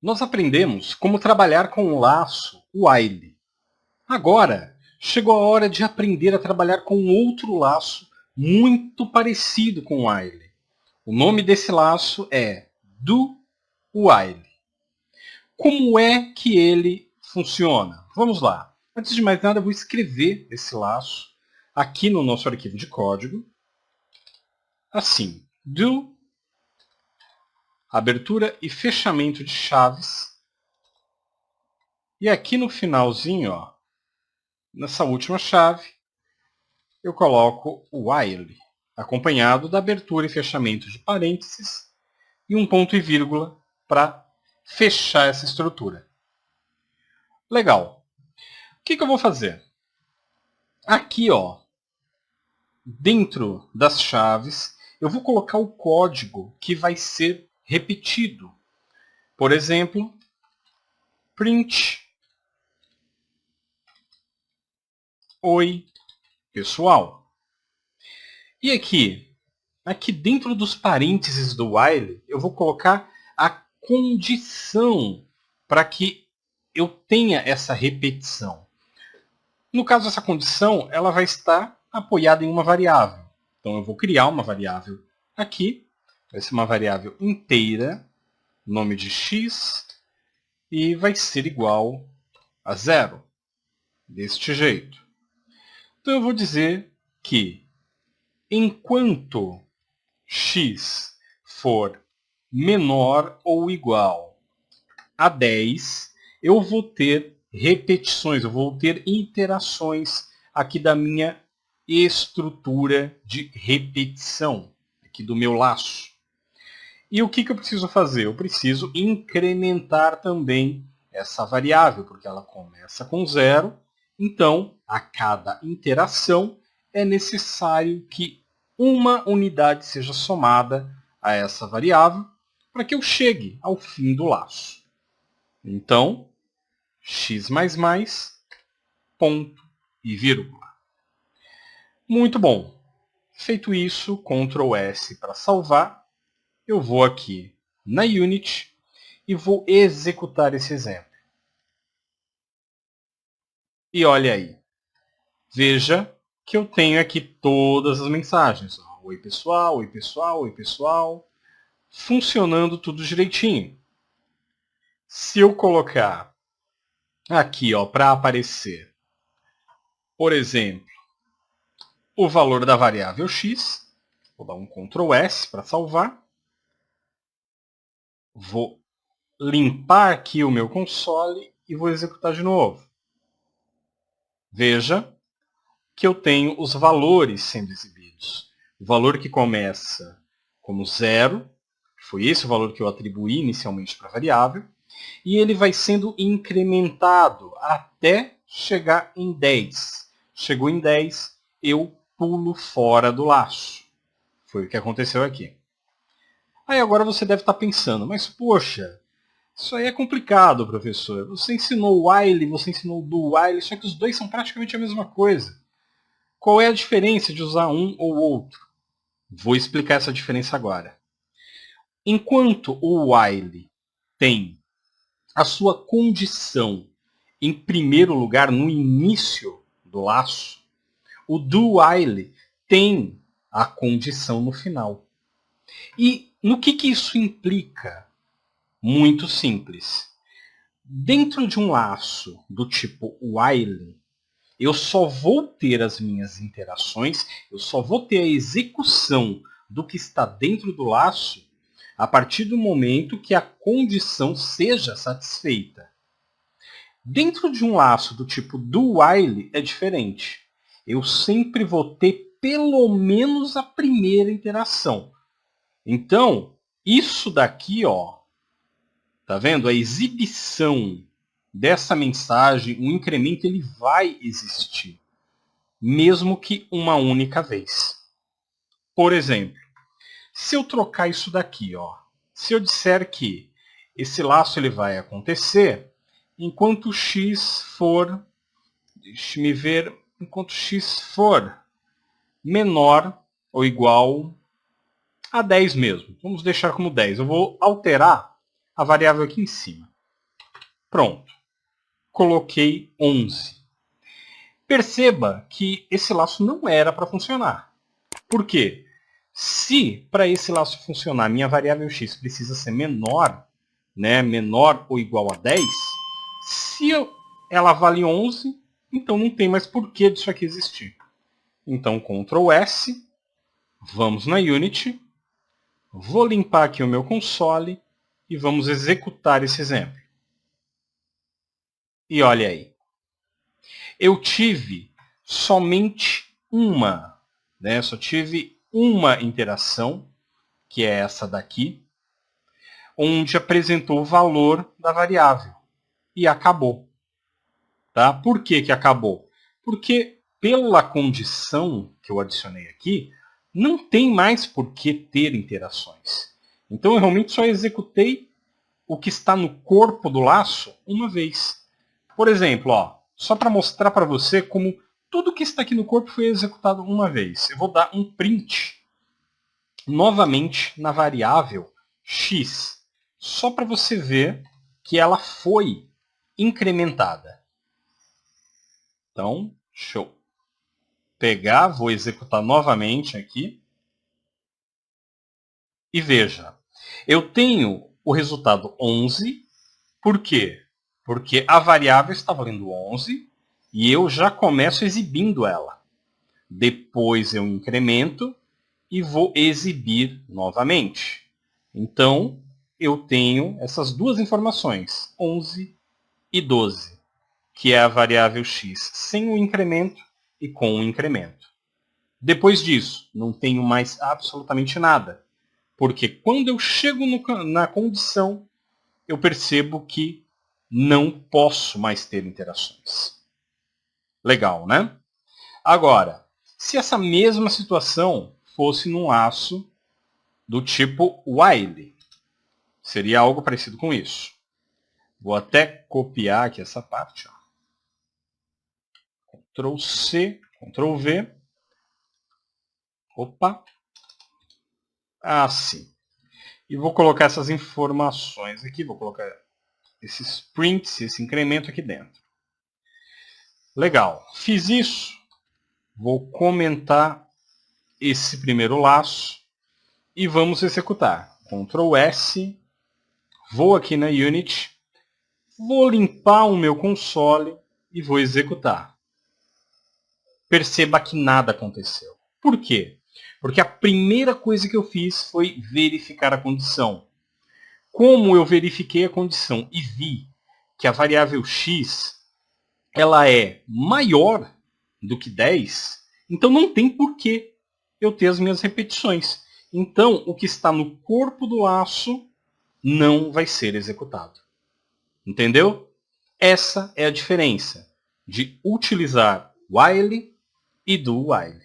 Nós aprendemos como trabalhar com o laço while. Agora, chegou a hora de aprender a trabalhar com outro laço muito parecido com o while. O nome desse laço é do while. Como é que ele funciona? Vamos lá. Antes de mais nada, eu vou escrever esse laço aqui no nosso arquivo de código. Assim, do, abertura e fechamento de chaves. E aqui no finalzinho, ó, nessa última chave, eu coloco o while, acompanhado da abertura e fechamento de parênteses e um ponto e vírgula para fechar essa estrutura. Legal. O que eu vou fazer? Aqui, ó, dentro das chaves, eu vou colocar o código que vai ser repetido. Por exemplo, print oi, pessoal. E aqui dentro dos parênteses do while, eu vou colocar a condição para que eu tenha essa repetição. No caso, essa condição ela vai estar apoiada em uma variável. Então, eu vou criar uma variável aqui. Vai ser uma variável inteira, nome de x, e vai ser igual a 0, deste jeito. Então, eu vou dizer que enquanto x for menor ou igual a 10, eu vou ter repetições, eu vou ter iterações aqui da minha estrutura de repetição, aqui do meu laço. E o que eu preciso fazer? Eu preciso incrementar também essa variável, porque ela começa com 0, então a cada interação é necessário que uma unidade seja somada a essa variável para que eu chegue ao fim do laço. Então, x++, ponto e vírgula. Muito bom. Feito isso, Ctrl S para salvar. Eu vou aqui na Unity e vou executar esse exemplo. E olha aí. Veja que eu tenho aqui todas as mensagens. Oi pessoal, oi pessoal, oi pessoal. Funcionando tudo direitinho. Se eu colocar aqui para aparecer, por exemplo, o valor da variável x, vou dar um Ctrl S para salvar. Vou limpar aqui o meu console e vou executar de novo. Veja que eu tenho os valores sendo exibidos. O valor que começa como 0, foi esse o valor que eu atribuí inicialmente para a variável, e ele vai sendo incrementado até chegar em 10. Chegou em 10, eu pulo fora do laço. Foi o que aconteceu aqui. Aí agora você deve estar pensando, mas poxa, isso aí é complicado, professor. Você ensinou while, você ensinou do while, só que os dois são praticamente a mesma coisa. Qual é a diferença de usar um ou outro? Vou explicar essa diferença agora. Enquanto o while tem a sua condição em primeiro lugar no início do laço, o do while tem a condição no final. E no que isso implica? Muito simples. Dentro de um laço do tipo while, eu só vou ter as minhas interações, eu só vou ter a execução do que está dentro do laço a partir do momento que a condição seja satisfeita. Dentro de um laço do tipo do while é diferente. Eu sempre vou ter pelo menos a primeira interação. Então, isso daqui, ó, tá vendo? A exibição dessa mensagem, o incremento, ele vai existir, mesmo que uma única vez. Por exemplo, se eu trocar isso daqui, ó, se eu disser que esse laço ele vai acontecer enquanto x for, deixe-me ver, enquanto x for menor ou igual a 10 mesmo. Vamos deixar como 10. Eu vou alterar a variável aqui em cima. Pronto. Coloquei 11. Perceba que esse laço não era para funcionar. Por quê? Se para esse laço funcionar minha variável x precisa ser menor, né, menor ou igual a 10, se ela vale 11, então não tem mais porquê disso aqui existir. Então, Ctrl S, vamos na Unity, vou limpar aqui o meu console e vamos executar esse exemplo. E olha aí. Eu tive somente uma, né? Só tive uma interação, que é essa daqui, onde apresentou o valor da variável. E acabou. Tá? Por que que acabou? Porque pela condição que eu adicionei aqui, não tem mais por que ter interações. Então eu realmente só executei o que está no corpo do laço uma vez. Por exemplo, ó, só para mostrar para você como tudo que está aqui no corpo foi executado uma vez. Eu vou dar um print novamente na variável x, só para você ver que ela foi incrementada. Então, deixa eu pegar, vou executar novamente aqui. E veja, eu tenho o resultado 11. Por quê? Porque a variável está valendo 11 e eu já começo exibindo ela. Depois eu incremento e vou exibir novamente. Então, eu tenho essas duas informações, 11 e 12, que é a variável x sem o incremento e com o incremento. Depois disso, não tenho mais absolutamente nada, porque quando eu chego na condição, eu percebo que não posso mais ter interações. Legal, né? Agora, se essa mesma situação fosse num laço do tipo while, seria algo parecido com isso. Vou até copiar aqui essa parte. Ó. Ctrl C, Ctrl V. Opa. Assim. E vou colocar essas informações aqui. Vou colocar esses prints, esse incremento aqui dentro. Legal. Fiz isso. Vou comentar esse primeiro laço e vamos executar. Ctrl S. Vou aqui na Unity. Vou limpar o meu console e vou executar. Perceba que nada aconteceu. Por quê? Porque a primeira coisa que eu fiz foi verificar a condição. Como eu verifiquei a condição e vi que a variável x ela é maior do que 10, então não tem porquê eu ter as minhas repetições. Então, o que está no corpo do laço não vai ser executado. Entendeu? Essa é a diferença de utilizar while e do while.